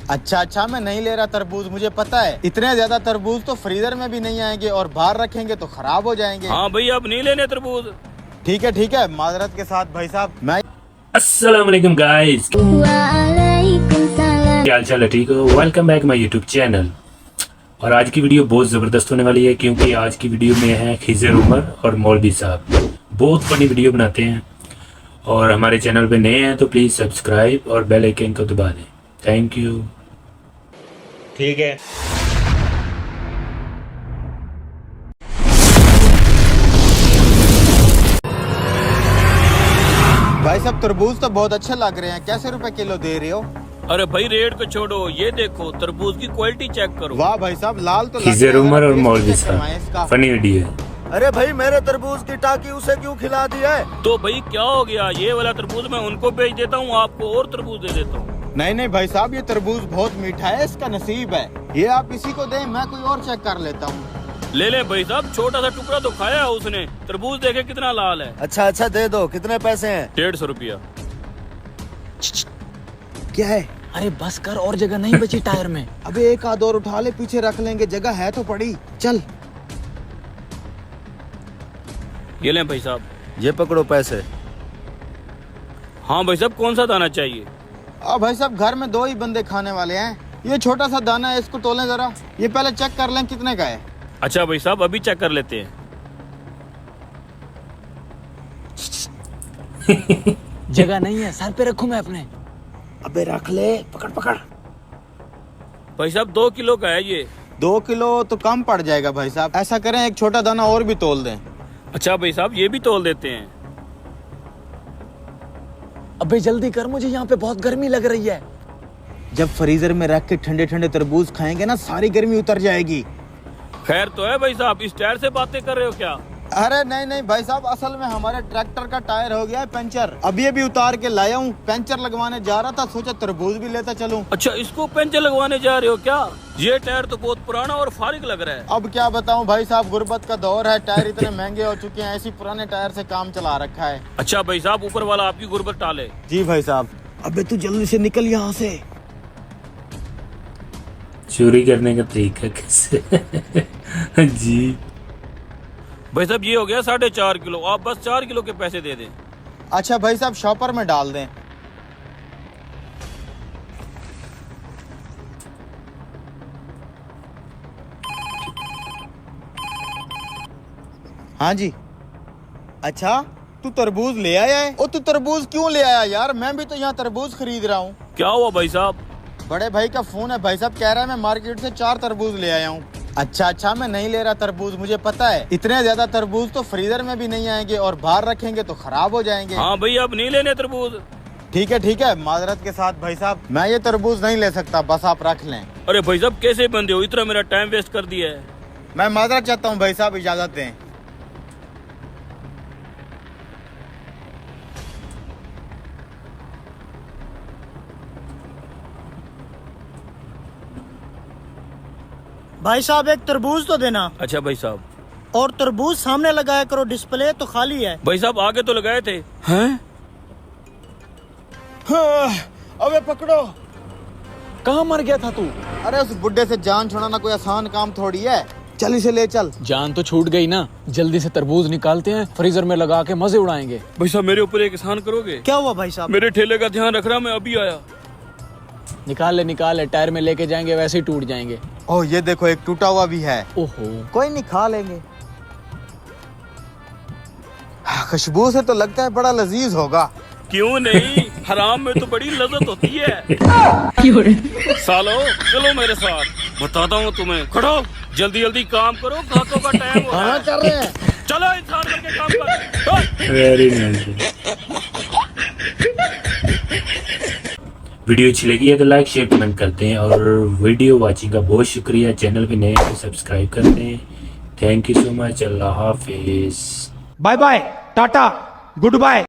अच्छा अच्छा, मैं नहीं ले रहा तरबूज, मुझे पता है इतने ज्यादा तरबूज तो फ्रीजर में भी नहीं आएंगे और बाहर रखेंगे तो खराब हो जाएंगे। हाँ भाई, अब नहीं लेने तरबूज। ठीक है, माजरत के साथ भाई साहब। मैं अस्सलाम वालेकुम गाइस, क्या हाल चाल है? ठीक हो? Welcome back my YouTube channel. और आज की वीडियो बहुत ज़बरदस्त होने वाली है क्योंकि आज की वीडियो में है खिजर उमर और मौलवी साहब। बहुत फनी वीडियो बनाते हैं और हमारे चैनल पे नए हैं तो प्लीज़ सब्सक्राइब और बेल आइकन को दबा दें। Thank you. ठीक है। भाई साहब तरबूज तो बहुत अच्छे लग रहे हैं, कैसे रुपए किलो दे रहे हो? अरे भाई रेट को छोड़ो, ये देखो तरबूज की क्वालिटी चेक करो। वाह भाई साहब, लाल तो खिजर उमर और मौलवी साहब, फनी वीडियो है। अरे भाई मेरे तरबूज की टाकी उसे क्यों खिला दी है? तो भाई क्या हो गया, ये वाला तरबूज मैं उनको बेच देता हूँ, आपको और तरबूज दे देता हूँ। नहीं भाई साहब, ये तरबूज बहुत मीठा है, इसका नसीब है। ये आप इसी को दें, मैं कोई और चेक कर लेता हूँ। ले ले भाई साहब, छोटा सा टुकड़ा तो खाया है उसने। तरबूज देखे कितना लाल है। अच्छा दे दो, कितने पैसे हैं? 150 रुपया। क्या है? अरे बस कर, और जगह नहीं बची टायर में। अबे एक आध और उठा ले, पीछे रख लेंगे, जगह है तो पड़ी। चल ये लें भाई साहब। ये पकड़ो पैसे। हाँ भाई साहब, कौन सा दाना चाहिए? भाई साहब घर में 2 ही बंदे खाने वाले हैं, ये छोटा सा दाना है, इसको तोलें जरा। ये पहले चेक कर लें कितने का है। अच्छा भाई साहब, अभी चेक कर लेते हैं। जगह नहीं है, सर पे रखूं मैं अपने। अबे रख ले, पकड़। भाई साहब 2 किलो का है ये। 2 किलो तो कम पड़ जाएगा भाई साहब, ऐसा करें एक छोटा दाना और भी तोल दें। अच्छा भाई साहब, ये भी तोल देते हैं। अबे जल्दी कर, मुझे यहाँ पे बहुत गर्मी लग रही है। जब फ्रीजर में रख के ठंडे ठंडे तरबूज खाएंगे ना, सारी गर्मी उतर जाएगी। खैर तो है भाई साहब, इस टायर से बातें कर रहे हो क्या? अरे नहीं भाई साहब, असल में हमारे ट्रैक्टर का टायर हो गया है पंचर, अभी उतार के लाया हूँ। पंचर लगवाने जा रहा था, सोचा तरबूज भी लेता चलूं। अच्छा, इसको पंचर लगवाने जा रहे हो क्या? ये टायर तो बहुत पुराना और फारिग लग रहा है। अब क्या बताऊं भाई साहब, गुर्बत का दौर है, टायर इतने महंगे हो चुके हैं, ऐसी पुराने टायर से काम चला रखा है। अच्छा भाई साहब, ऊपर वाला आपकी गुर्बत टाले। जी भाई साहब। अबे तू जल्दी से निकल यहाँ से। चोरी करने का तरीका कैसे? जी भाई साहब, ये हो गया 4.5 किलो, आप बस 4 किलो के पैसे दे दें। अच्छा भाई साहब, शॉपर में डाल दें। हाँ जी। अच्छा तू तरबूज ले आया है? ओ तू तरबूज क्यों ले आया यार, मैं भी तो यहाँ तरबूज खरीद रहा हूँ। क्या हुआ भाई साहब? बड़े भाई का फोन है, भाई साहब कह रहा है मैं मार्केट से 4 तरबूज ले आया हूँ। अच्छा, मैं नहीं ले रहा तरबूज, मुझे पता है इतने ज्यादा तरबूज तो फ्रीजर में भी नहीं आएंगे और बाहर रखेंगे तो खराब हो जाएंगे। हाँ भाई, अब नहीं लेने तरबूज। ठीक है, माजरत के साथ भाई साहब, मैं ये तरबूज नहीं ले सकता, बस आप रख लें। अरे भाई साहब, कैसे बंदे हो, इतना मेरा टाइम वेस्ट कर दिया है। मैं माजरत चाहता हूँ भाई साहब, इजाजत दें। भाई साहब एक तरबूज तो देना। अच्छा भाई साहब। और तरबूज सामने लगाया करो, डिस्प्ले तो खाली है। भाई साहब आगे तो लगाए थे। हैं? अबे पकड़ो। कहाँ मर गया था तू? अरे उस बुड्ढे से जान छुड़ाना कोई आसान काम थोड़ी है, चल इसे ले चल। जान तो छूट गई ना, जल्दी से तरबूज निकालते हैं, फ्रीजर में लगा के मजे उड़ाएंगे। भाई साहब मेरे ऊपर एक एहसान करोगे? क्या हुआ भाई साहब? मेरे ठेले का ध्यान रख रहा, मैं अभी आया। निकाल ले, टायर में लेके जाएंगे, वैसे ही टूट जाएंगे। ओह ये देखो, एक टूटा हुआ भी है। ओहो, कोई नहीं, खा लेंगे। खुशबू से तो लगता है बड़ा लजीज होगा। क्यों नहीं, हराम में तो बड़ी लज्जत होती है। सालो चलो मेरे साथ, बताता हूँ तुम्हें। खड़ो, जल्दी काम करो, खातों का टाइम हो रहा है। कर रहे हैं। चलो इंसान करके काम कर। Very nice. वीडियो अच्छी लगी है तो लाइक शेयर कमेंट करते हैं और वीडियो वॉचिंग का बहुत शुक्रिया। चैनल पे नए हैं तो सब्सक्राइब करते हैं। Thank you so much. अल्लाह हाफिज। Bye bye, tata, good bye.